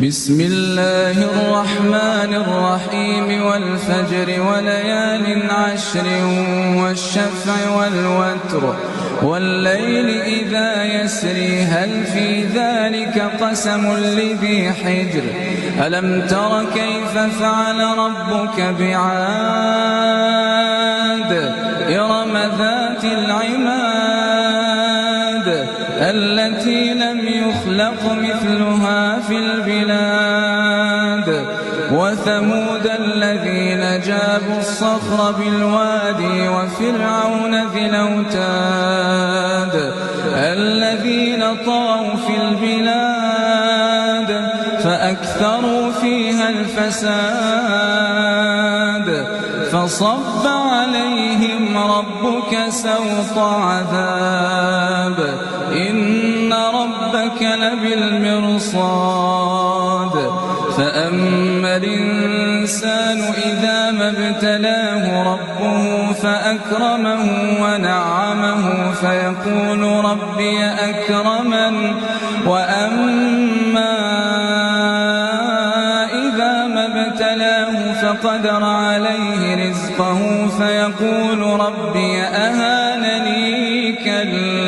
بسم الله الرحمن الرحيم والفجر وليال عشر والشفع والوتر والليل إذا يسري هل في ذلك قسم لذي حجر ألم تر كيف فعل ربك بعاد إرم ذات العماد التي لم يخلق مثلها في البلاد وثمود الذين جابوا الصخر بالوادي وفرعون ذي الأوتاد الذين طغوا في البلاد فأكثروا فيها الفساد فصب عليهم ربك سوط عذاب إن ربك لبالمرصاد فأما الإنسان إذا ما ابتلاه ربه فأكرمه ونعمه فيقول ربي أكرمن وأما إذا ما ابتلاه فقدر عليه رزقه فيقول ربي أهانني كلا